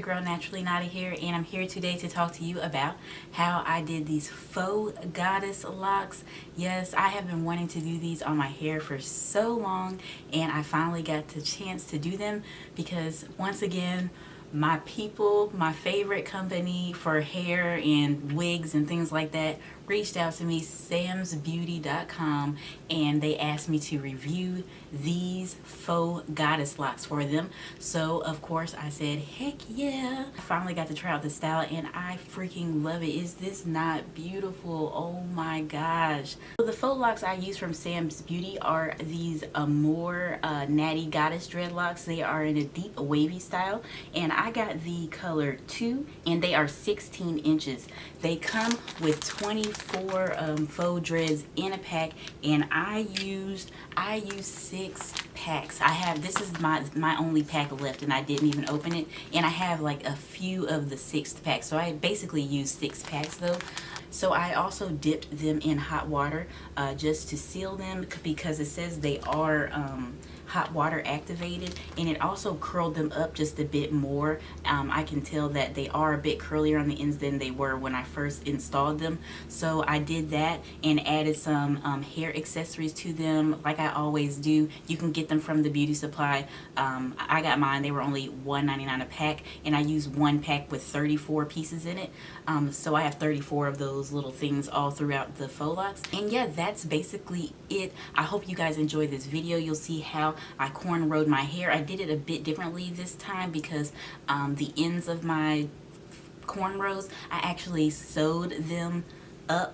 girl Naturally Nata here, and I'm here today to talk to you about how I did these faux goddess locks. Yes, I have been wanting to do these on my hair for so long, and I finally got the chance to do them because once again, my people, my favorite company for hair and wigs and things like that, reached out to me, SAMSBEAUTY.com, and they asked me to review these faux goddess locks for them. So of course I said heck yeah. I finally got to try out the style and I freaking love it. Is this not beautiful? Oh my gosh. So the faux locks I use from Sam's Beauty are these Amour Natty goddess dreadlocks. They are in a deep wavy style, and I got the color 2 and they are 16 inches. They come with 24 faux dreads in a pack, and I used 6 packs. This is my only pack left, and I didn't even open it, and I have like a few of the 6th pack, so I basically used 6 packs though. So I also dipped them in hot water just to seal them, because it says they are hot water activated, and it also curled them up just a bit more. I can tell that they are a bit curlier on the ends than they were when I first installed them. So I did that and added some hair accessories to them like I always do. You can get them from the beauty supply. I got mine, they were only $1.99 a pack, and I used one pack with 34 pieces in it. So I have 34 of those little things all throughout the faux locks. And yeah, that's basically it. I hope you guys enjoy this video. You'll see how I cornrowed my hair. I did it a bit differently this time because the ends of my cornrows, I actually sewed them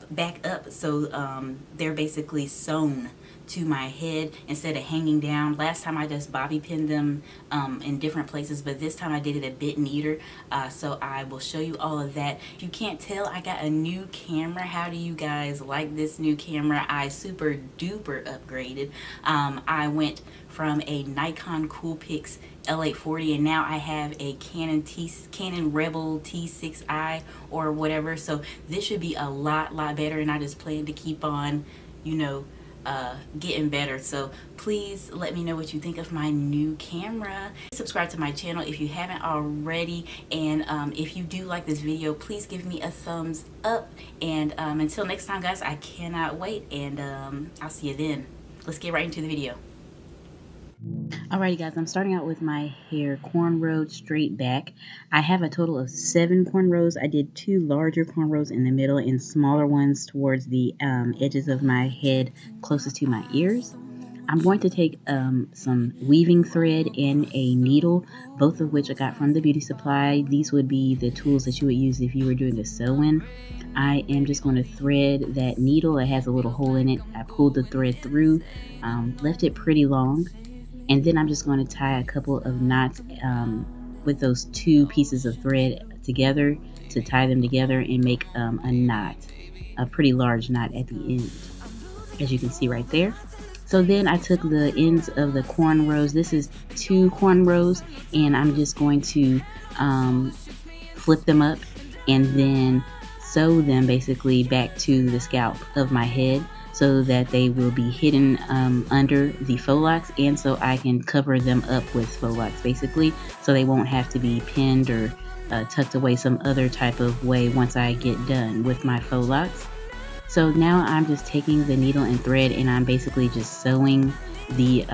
back up, so they're basically sewn to my head instead of hanging down. Last time I just bobby pinned them in different places, but this time I did it a bit neater, so I will show you all of that. If you can't tell, I got a new camera. How do you guys like this new camera? I super duper upgraded. I went from a Nikon Coolpix L840, and now I have a Canon Rebel T6i or whatever, so this should be a lot better, and I just plan to keep on, you know, getting better. So please let me know what you think of my new camera. Subscribe to my channel if you haven't already, and if you do like this video, please give me a thumbs up, and until next time guys, I cannot wait, and I'll see you then. Let's get right into the video. Alrighty guys, I'm starting out with my hair cornrowed straight back. I have a total of 7 cornrows. I did 2 larger cornrows in the middle and smaller ones towards the edges of my head closest to my ears. I'm going to take some weaving thread and a needle, both of which I got from the beauty supply. These would be the tools that you would use if you were doing a sew-in. I am just going to thread that needle. It has a little hole in it. I pulled the thread through, left it pretty long. And then I'm just going to tie a couple of knots with those 2 pieces of thread together to tie them together and make a knot, a pretty large knot at the end, as you can see right there. So then I took the ends of the cornrows. This is 2 cornrows, and I'm just going to flip them up and then sew them basically back to the scalp of my head, so that they will be hidden under the faux locks, and so I can cover them up with faux locks basically, so they won't have to be pinned or tucked away some other type of way once I get done with my faux locks. So now I'm just taking the needle and thread, and I'm basically just sewing the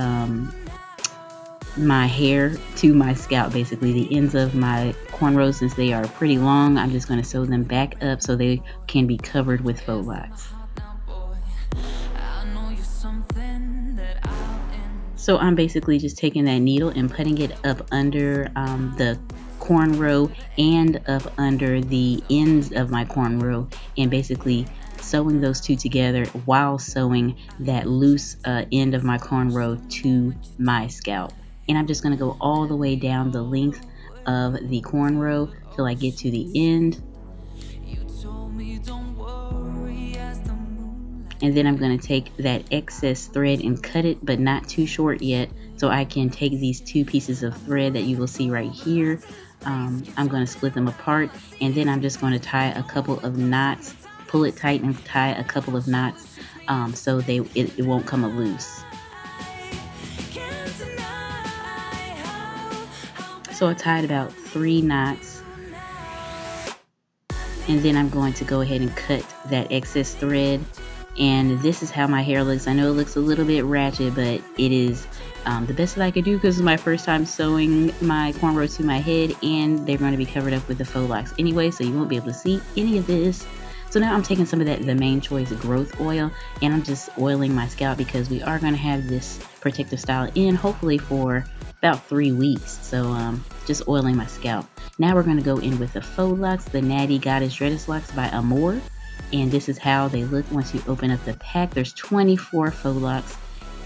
my hair to my scalp, basically the ends of my cornrows. Since they are pretty long, I'm just going to sew them back up so they can be covered with faux locks. So I'm basically just taking that needle and putting it up under the cornrow and up under the ends of my cornrow, and basically sewing those 2 together while sewing that loose end of my cornrow to my scalp. And I'm just going to go all the way down the length of the cornrow till I get to the end. And then I'm going to take that excess thread and cut it, but not too short yet, so I can take these 2 pieces of thread that you will see right here. I'm going to split them apart, and then I'm just going to tie a couple of knots, pull it tight and tie a couple of knots so it won't come loose. So I tied about 3 knots and then I'm going to go ahead and cut that excess thread. And this is how my hair looks. I know it looks a little bit ratchet, but it is the best that I could do because it's my first time sewing my cornrows to my head, and they're going to be covered up with the faux locks anyway, so you won't be able to see any of this. So now I'm taking some of that The Main Choice growth oil, and I'm just oiling my scalp because we are going to have this protective style in hopefully for about 3 weeks. So just oiling my scalp. Now we're going to go in with the faux locks, the Natty Goddess Dreadlocks by Amour. And this is how they look once you open up the pack. There's 24 faux locks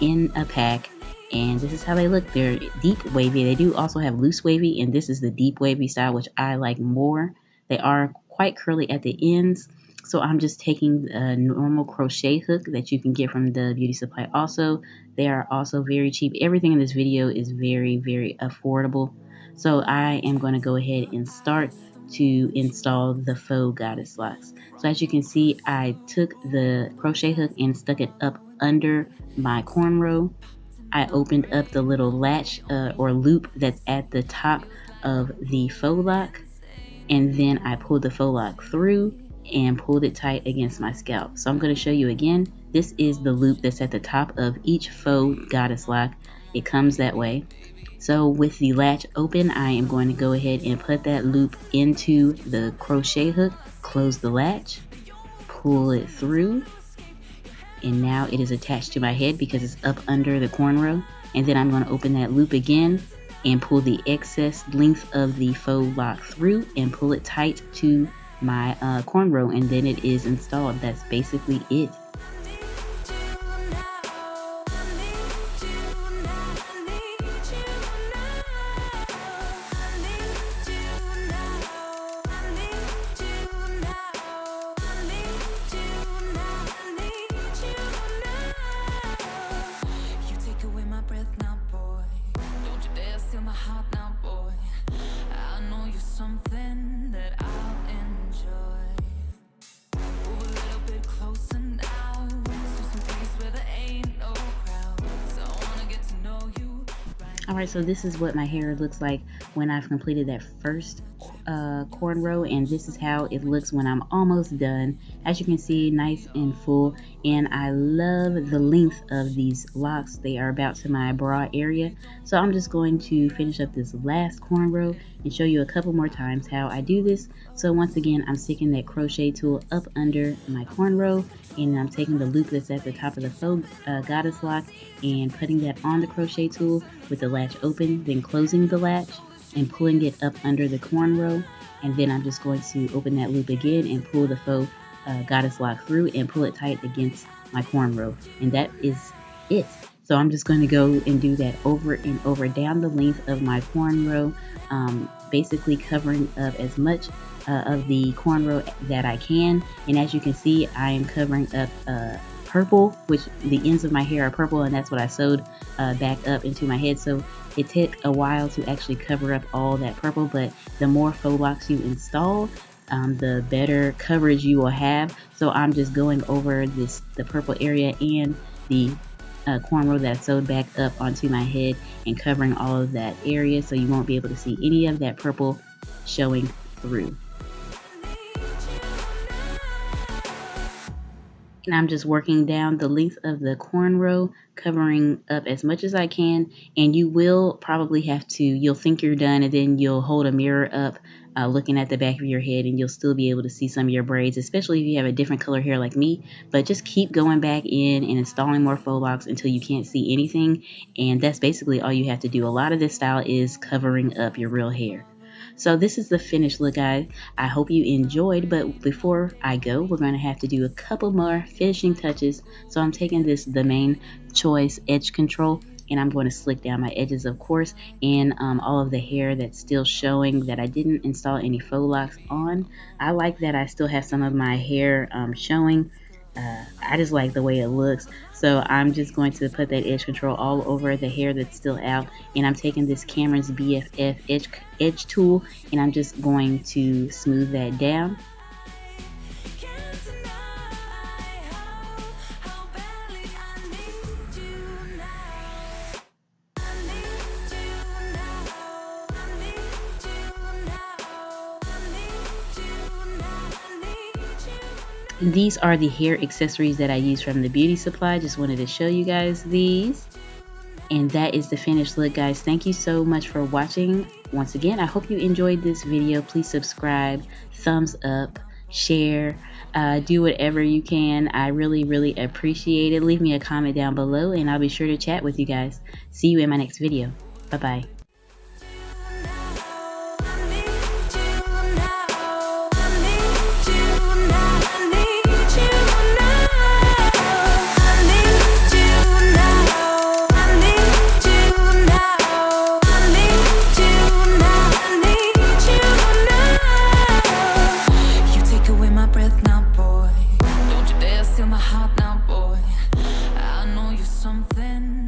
in a pack, and this is how they look. They're deep wavy. They do also have loose wavy, and this is the deep wavy style, which I like more. They are quite curly at the ends, so I'm just taking a normal crochet hook that you can get from the beauty supply. Also, they are also very cheap. Everything in this video is very, very affordable. So I am going to go ahead and start to install the faux goddess locks. So as you can see, I took the crochet hook and stuck it up under my cornrow. I opened up the little latch or loop that's at the top of the faux lock, and then I pulled the faux lock through and pulled it tight against my scalp. So I'm going to show you again. This is the loop that's at the top of each faux goddess lock. It comes that way. So with the latch open, I am going to go ahead and put that loop into the crochet hook, close the latch, pull it through, and now it is attached to my head because it's up under the cornrow. And then I'm going to open that loop again and pull the excess length of the faux lock through and pull it tight to my cornrow, and then it is installed. That's basically it. Alright, so this is what my hair looks like when I've completed that first cornrow, and this is how it looks when I'm almost done. As you can see, nice and full, and I love the length of these locks. They are about to my bra area. So I'm just going to finish up this last cornrow and show you a couple more times how I do this. So once again, I'm sticking that crochet tool up under my cornrow, and I'm taking the loop that's at the top of the faux goddess lock and putting that on the crochet tool with the latch open, then closing the latch and pulling it up under the cornrow. And then I'm just going to open that loop again and pull the faux goddess lock through and pull it tight against my cornrow. And that is it. So I'm just going to go and do that over and over down the length of my cornrow, basically covering up as much of the cornrow that I can. And as you can see, I am covering up purple, which the ends of my hair are purple, and that's what I sewed back up into my head. So it took a while to actually cover up all that purple, but the more faux locks you install, the better coverage you will have. So I'm just going over the purple area and the cornrow that I sewed back up onto my head and covering all of that area, so you won't be able to see any of that purple showing through. And I'm just working down the length of the cornrow, covering up as much as I can. And you will probably have to, you'll think you're done, and then you'll hold a mirror up looking at the back of your head, and you'll still be able to see some of your braids, especially if you have a different color hair like me. But just keep going back in and installing more faux locks until you can't see anything. And that's basically all you have to do. A lot of this style is covering up your real hair. So this is the finished look, guys. I hope you enjoyed, but before I go, we're going to have to do a couple more finishing touches. So I'm taking this The Main Choice Edge Control, and I'm going to slick down my edges, of course, and all of the hair that's still showing that I didn't install any faux locks on. I like that I still have some of my hair showing. I just like the way it looks. So I'm just going to put that edge control all over the hair that's still out, and I'm taking this Cameron's BFF edge tool, and I'm just going to smooth that down. These are the hair accessories that I use from the beauty supply. Just wanted to show you guys these. And that is the finished look, guys. Thank you so much for watching. Once again, I hope you enjoyed this video. Please subscribe, thumbs up, share, do whatever you can. I really appreciate it. Leave me a comment down below and I'll be sure to chat with you guys. See you in my next video. Bye-bye. My heart now, boy. I know you're something